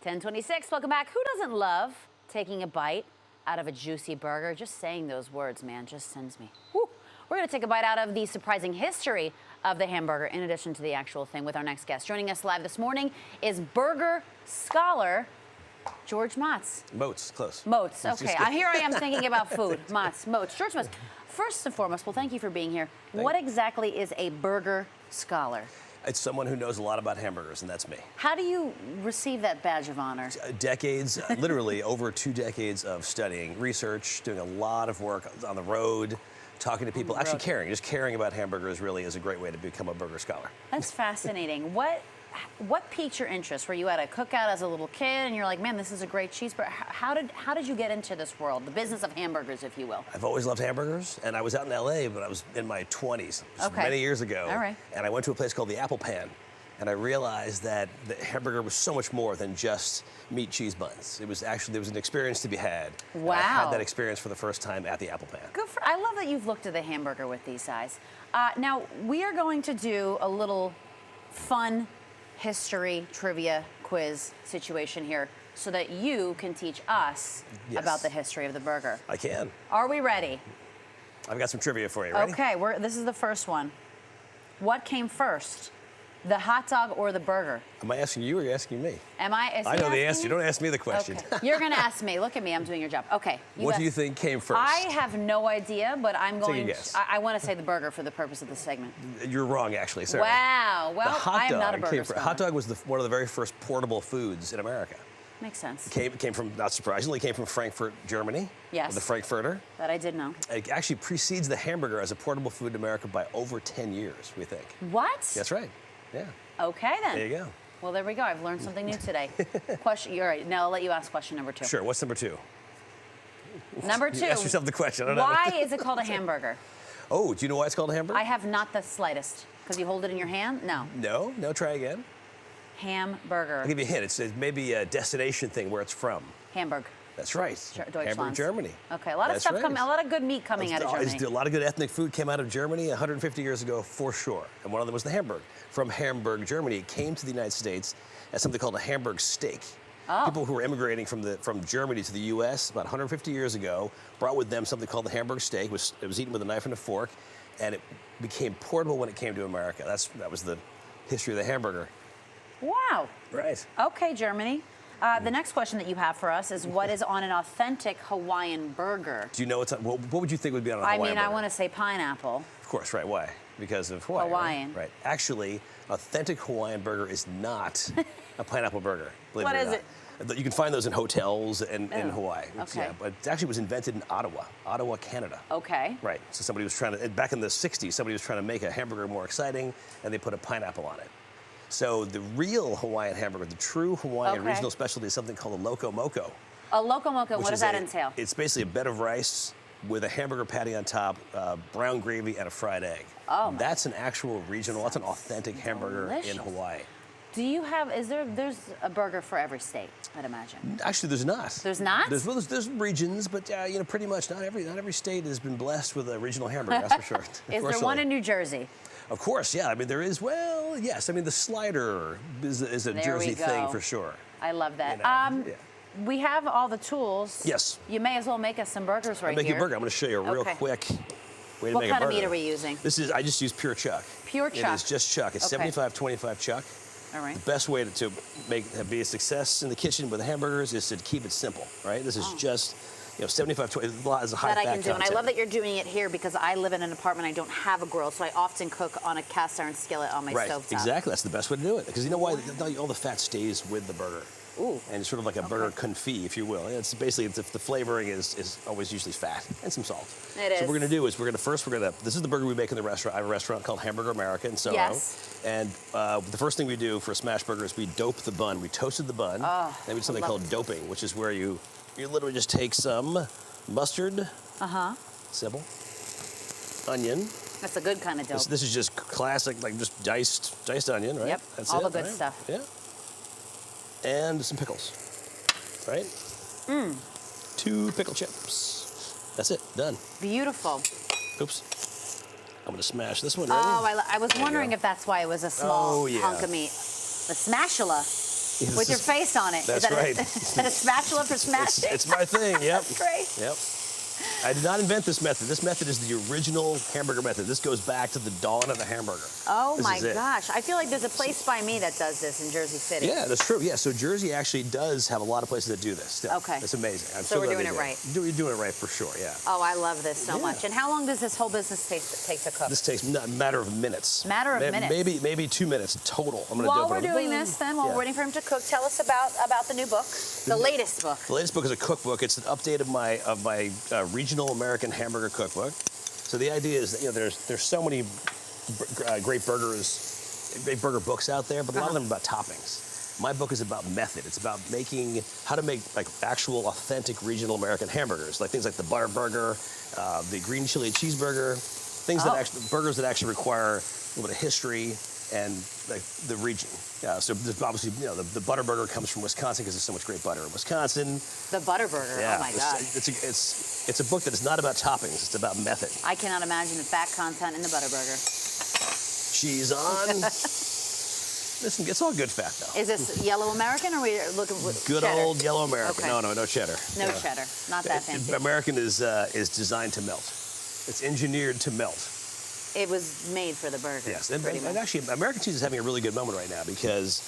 10:26, welcome back. Who doesn't love taking a bite out of a juicy burger? Just saying those words, man, just sends me. Whew. We're gonna take a bite out of the surprising history of the hamburger in addition to the actual thing with our next guest. Joining us live this morning is burger scholar George Motz. Motz, close. Motz, okay. Here I am thinking about food. Motz. George Motz. First and foremost, well, thank you for being here. What exactly is a burger scholar? It's someone who knows a lot about hamburgers, and that's me. How do you receive that badge of honor? Decades, literally over 2 decades of studying, research, doing a lot of work on the road, talking to people, actually caring. Just caring about hamburgers really is a great way to become a burger scholar. That's fascinating. What piqued your interest? Were you at a cookout as a little kid and you're like, man, this is a great cheeseburger? How did you get into this world, the business of hamburgers, if you will? I've always loved hamburgers, and I was out in LA, but I was in my 20s, many years ago. All right. And I went to a place called the Apple Pan, and I realized that the hamburger was so much more than just meat, cheese, buns. It was actually, there was an experience to be had. Wow. And I had that experience for the first time at the Apple Pan. I love that you've looked at the hamburger with these eyes. Now, we are going to do a little fun history trivia quiz situation here so that you can teach us about the history of the burger. I can. Are we ready? I've got some trivia for you. Ready? Okay, this is the first one. What came first, the hot dog or the burger? Am I asking you or are you asking me? I know the answer. Don't ask me the question. Okay. You're going to ask me. Look at me. I'm doing your job. Okay. What do you think came first? I have no idea, but I'm going to guess. I want to say the burger for the purpose of the segment. You're wrong, actually. Sorry. Wow. Well, I am not a burger scholar. Hot dog was one of the very first portable foods in America. Makes sense. Came from, not surprisingly, came from Frankfurt, Germany. Yes. The Frankfurter. That I did know. It actually precedes the hamburger as a portable food in America by over 10 years, we think. What? That's right. Yeah. Okay, then. There you go. Well, there we go. I've learned something new today. You're right. Now I'll let you ask question number 2. Sure. What's number 2? Number 2. Ask yourself the question. I don't know. Why is it called a hamburger? Oh, do you know why it's called a hamburger? I have not the slightest. Because you hold it in your hand? No. No, try again. Hamburger. I'll give you a hint. It's maybe a destination thing where it's from. Hamburg. That's right. Hamburg, Germany. Okay, a lot of stuff coming, a lot of good meat coming out of Germany. A lot of good ethnic food came out of Germany 150 years ago for sure. And one of them was the Hamburg. From Hamburg, Germany, it came to the United States as something called a Hamburg steak. Oh. People who were immigrating from Germany to the U.S. about 150 years ago brought with them something called the Hamburg steak. It was eaten with a knife and a fork, and it became portable when it came to America. That was the history of the hamburger. Wow. Right. Okay, Germany. The next question that you have for us is what is on an authentic Hawaiian burger? Do you know what would you think would be on a Hawaiian burger? I want to say pineapple. Of course, right. Why? Because of Hawaii. Hawaiian. Right. Actually, authentic Hawaiian burger is not a pineapple burger. What is it? You can find those in hotels in Hawaii. Okay. Yeah, but it actually was invented in Ottawa, Canada. Okay. Right. So somebody was trying to, back in the 60s, somebody was trying to make a hamburger more exciting, and they put a pineapple on it. So the real Hawaiian hamburger, the true Hawaiian regional specialty is something called a loco moco. A loco moco, what does that entail? It's basically a bed of rice with a hamburger patty on top, brown gravy, and a fried egg. Oh, that's an actual regional, that's an authentic hamburger in Hawaii. Do you have, there's a burger for every state, I'd imagine? Actually, there's not. There's not? There's regions, but pretty much not every state has been blessed with a regional hamburger, that's for sure. Is there one in New Jersey? Of course, yeah. I mean, there is, well, yes. I mean, the slider is a Jersey thing for sure. I love that. We have all the tools. Yes. You may as well make us some burgers right here. I'll make you a burger. I'm going to show you a real quick way to make a burger. What kind of meat are we using? I just use pure chuck. Pure chuck? It is just chuck. It's 75-25 chuck. All right. The best way to be a success in the kitchen with the hamburgers is to keep it simple, right? This is just 75-20 is a high fat that I can do, content. and I love that you're doing it here because I live in an apartment. I don't have a grill, so I often cook on a cast iron skillet on my stovetop. Exactly. That's the best way to do it because you know why? All the fat stays with the burger. Ooh. And it's sort of like a burger confit, if you will. It's basically the flavoring is always usually fat and some salt. It is. So what we're going to do is this is the burger we make in the restaurant. I have a restaurant called Hamburger America in Soho. Yes. And the first thing we do for a smash burger is we dope the bun. We toasted the bun. Oh, then we do something called doping, which is where you literally just take some mustard. Simple. Onion. That's a good kind of dope. This is just classic, like just diced onion, right? Yep. That's all the good stuff. Yeah. And some pickles, right? 2 pickle chips. That's it, done. Beautiful. Oops. I'm gonna smash this one. Ready? Oh, I was wondering if that's why it was a small hunk of meat. The smashula. with your face on it. That's right. Is that a spatula for smashing? It's my thing, yep. That's great. Yep. I did not invent this method. This method is the original hamburger method. This goes back to the dawn of the hamburger. Oh my gosh. I feel like there's a place by me that does this in Jersey City. Yeah, that's true. Yeah, so Jersey actually does have a lot of places that do this still. Okay. It's amazing. So we're doing it right. You're doing it right for sure, yeah. Oh, I love this so much. And how long does this whole business take to cook? This takes a matter of minutes. Matter of minutes? Maybe 2 minutes total. I'm gonna While do it. we're doing this, then, while we're waiting for him to cook, tell us about the new book, the latest book. The latest book is a cookbook. It's an update of my regional American hamburger cookbook. So the idea is that, you know, there's so many great burger books out there, but a lot of them are about toppings. My book is about method. It's about how to make like actual authentic regional American hamburgers, like things like the butter burger, the green chili cheeseburger, burgers that actually require a little bit of history and like the region. So there's obviously, you know, the butter burger comes from Wisconsin because there's so much great butter in Wisconsin. The butter burger, yeah, oh my God. It's a book that is not about toppings, it's about method. I cannot imagine the fat content in the butter burger. Cheese on. Listen, it's all good fat though. Is this yellow American or are we looking with good cheddar? old yellow American. Okay. No cheddar. No cheddar, not that fancy. American is designed to melt. It's engineered to melt. It was made for the burger. Yes, and actually, American cheese is having a really good moment right now because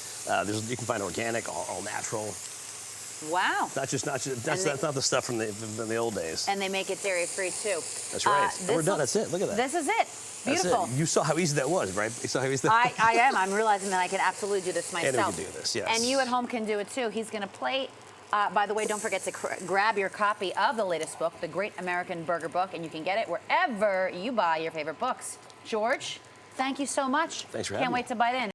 you can find organic, all natural. Wow. That's not the stuff from the old days. And they make it dairy-free too. That's right. We're done. That's it. Look at that. This is it. Beautiful. That's it. You saw how easy that was, right? You saw how easy that I am. I'm realizing that I can absolutely do this myself. And we can do this, yes. And you at home can do it too. He's going to plate. By the way, don't forget to grab your copy of the latest book, The Great American Burger Book, and you can get it wherever you buy your favorite books. George, thank you so much. Thanks for having me. Can't wait to bite in.